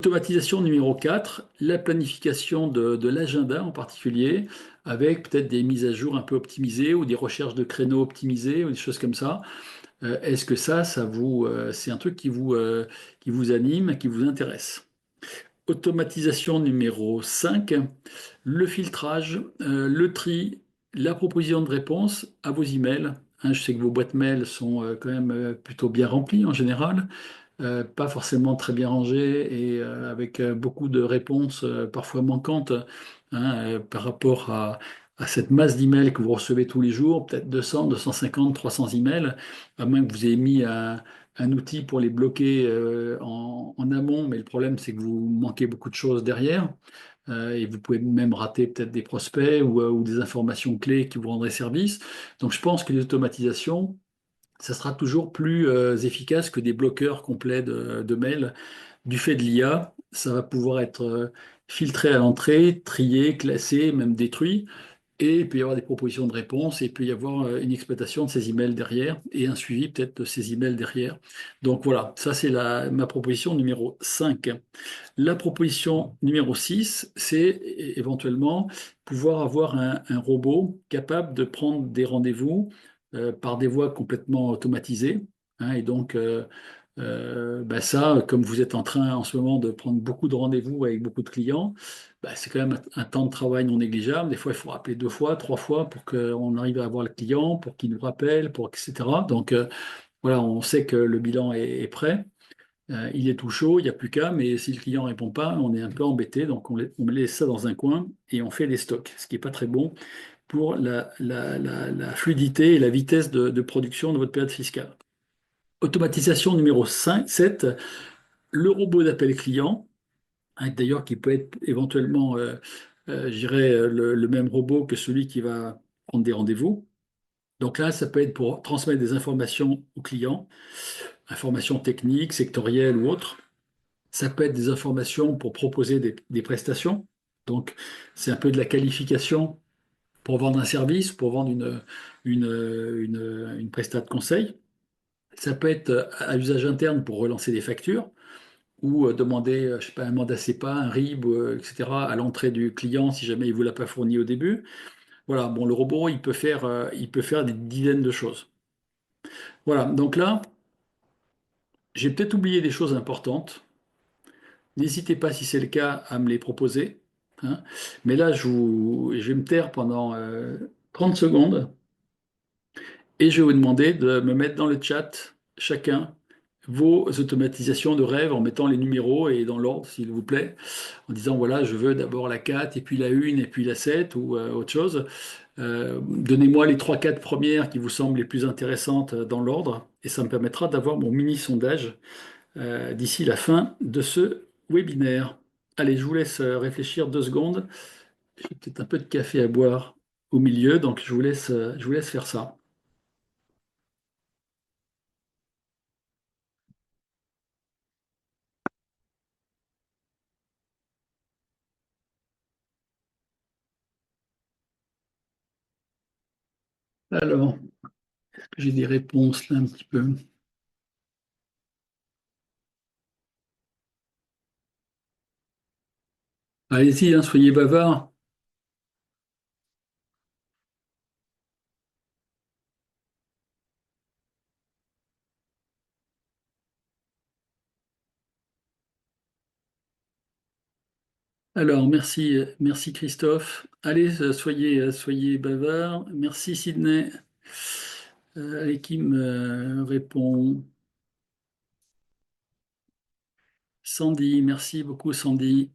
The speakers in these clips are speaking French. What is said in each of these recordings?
Automatisation numéro 4, la planification de l'agenda en particulier, avec peut-être des mises à jour un peu optimisées ou des recherches de créneaux optimisés ou des choses comme ça. Est-ce que c'est un truc qui vous anime, qui vous intéresse? Automatisation numéro 5, le filtrage, le tri, la proposition de réponse à vos emails. Hein, je sais que vos boîtes mail sont quand même plutôt bien remplies en général, pas forcément très bien rangées et avec beaucoup de réponses parfois manquantes, hein, par rapport à cette masse d'emails que vous recevez tous les jours, peut-être 200, 250, 300 emails, à moins que vous ayez mis un outil pour les bloquer en amont, mais le problème c'est que vous manquez beaucoup de choses derrière. Et vous pouvez même rater peut-être des prospects ou des informations clés qui vous rendraient service. Donc je pense que les automatisations, ça sera toujours plus efficace que des bloqueurs complets de mails. Du fait de l'IA, ça va pouvoir être filtré à l'entrée, trié, classé, même détruit. Et il peut y avoir des propositions de réponse et il peut y avoir une exploitation de ces emails derrière et un suivi peut-être de ces emails derrière. Donc voilà, ça c'est ma proposition numéro 5. La proposition numéro 6, c'est éventuellement pouvoir avoir un robot capable de prendre des rendez-vous par des voies complètement automatisées. Hein, et donc, bah ça, comme vous êtes en train en ce moment de prendre beaucoup de rendez-vous avec beaucoup de clients, bah, c'est quand même un temps de travail non négligeable. Des fois, il faut rappeler 2 fois, 3 fois pour qu'on arrive à avoir le client, pour qu'il nous rappelle, etc. Donc, voilà, on sait que le bilan est prêt. Il est tout chaud, il n'y a plus qu'à, mais si le client ne répond pas, on est un peu embêté, donc on laisse ça dans un coin et on fait des stocks, ce qui n'est pas très bon pour la fluidité et la vitesse de production de votre période fiscale. Automatisation numéro 5, 7, le robot d'appel client, hein, d'ailleurs qui peut être éventuellement, je dirais, le même robot que celui qui va prendre des rendez-vous. Donc là, ça peut être pour transmettre des informations au client, informations techniques, sectorielles ou autres. Ça peut être des informations pour proposer des prestations. Donc, c'est un peu de la qualification pour vendre un service, pour vendre une prestat de conseil. Ça peut être à usage interne pour relancer des factures ou demander, je sais pas, un mandat CEPA, un RIB, etc., à l'entrée du client si jamais il ne vous l'a pas fourni au début. Voilà, bon, le robot, il peut faire des dizaines de choses. Voilà, donc là, j'ai peut-être oublié des choses importantes. N'hésitez pas, si c'est le cas, à me les proposer. Hein. Mais là, je vais me taire pendant 30 secondes et je vais vous demander de me mettre dans le chat chacun vos automatisations de rêve en mettant les numéros et dans l'ordre, s'il vous plaît, en disant voilà, je veux d'abord la 4 et puis la 1 et puis la 7 ou autre chose. Donnez-moi les trois quatre premières qui vous semblent les plus intéressantes dans l'ordre et ça me permettra d'avoir mon mini sondage d'ici la fin de ce webinaire. Allez, je vous laisse réfléchir 2 secondes. J'ai peut-être un peu de café à boire au milieu, donc je vous laisse faire ça. Alors, j'ai des réponses là un petit peu. Allez-y, hein, soyez bavards. Alors, merci, merci Christophe. Allez, soyez bavards. Merci Sydney. Allez, qui me répond? Sandy, merci beaucoup Sandy.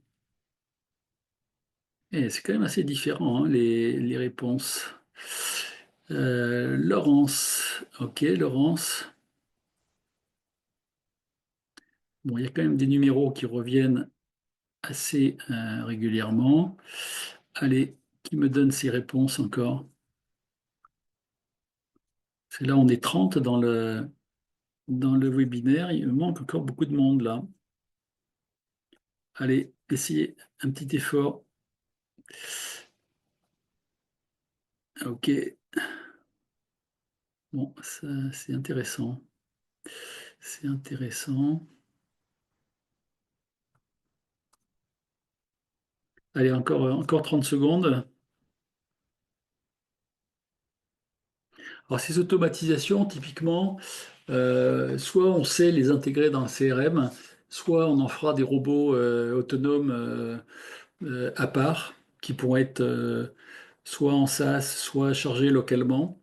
C'est quand même assez différent, hein, les réponses. Laurence, ok, Laurence. Bon, il y a quand même des numéros qui reviennent assez régulièrement. Allez, qui me donne ces réponses encore? C'est là, on est 30 dans le webinaire. Il me manque encore beaucoup de monde là. Allez, essayez un petit effort. Ok, bon, ça, c'est intéressant. C'est intéressant. Allez, encore 30 secondes. Alors, ces automatisations, typiquement, soit on sait les intégrer dans le CRM, soit on en fera des robots autonomes à part, qui pourront être soit en SaaS, soit chargés localement.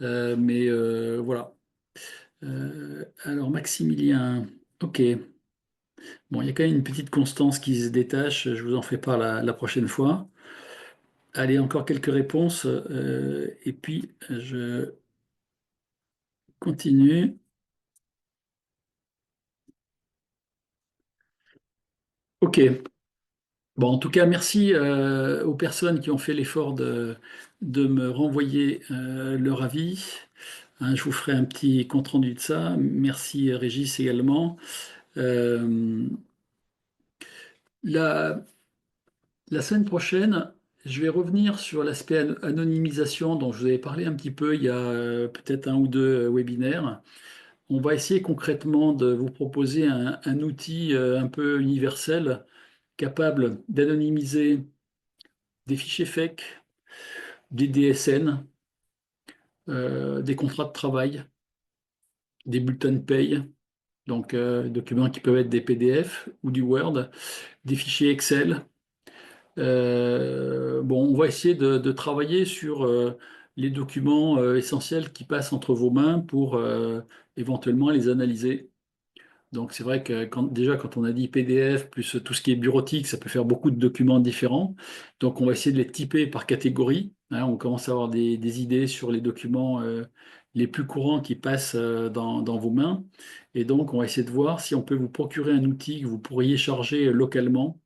Mais voilà. Alors, Maximilien, ok. Bon, il y a quand même une petite constance qui se détache, je vous en fais part la prochaine fois. Allez, encore quelques réponses, et puis je continue. Ok. Bon, en tout cas, merci aux personnes qui ont fait l'effort de me renvoyer leur avis. Hein, je vous ferai un petit compte-rendu de ça. Merci Régis également. Euh, la, la semaine prochaine, je vais revenir sur l'aspect anonymisation dont je vous avais parlé un petit peu il y a peut-être un ou deux webinaires. On va essayer concrètement de vous proposer un outil un peu universel capable d'anonymiser des fichiers fake, des DSN, des contrats de travail, des bulletins de paye, donc documents qui peuvent être des PDF ou du Word, des fichiers Excel. Bon, on va essayer de travailler sur les documents essentiels qui passent entre vos mains pour éventuellement les analyser. Donc c'est vrai que déjà quand on a dit PDF plus tout ce qui est bureautique, ça peut faire beaucoup de documents différents. Donc on va essayer de les typer par catégorie. Hein, on commence à avoir des idées sur les documents les plus courants qui passent dans vos mains. Et donc on va essayer de voir si on peut vous procurer un outil que vous pourriez charger localement.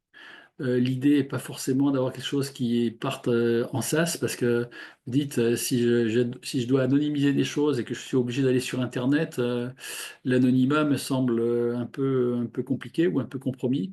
L'idée n'est pas forcément d'avoir quelque chose qui parte en SaaS parce que vous dites si je dois anonymiser des choses et que je suis obligé d'aller sur Internet, l'anonymat me semble un peu compliqué ou un peu compromis.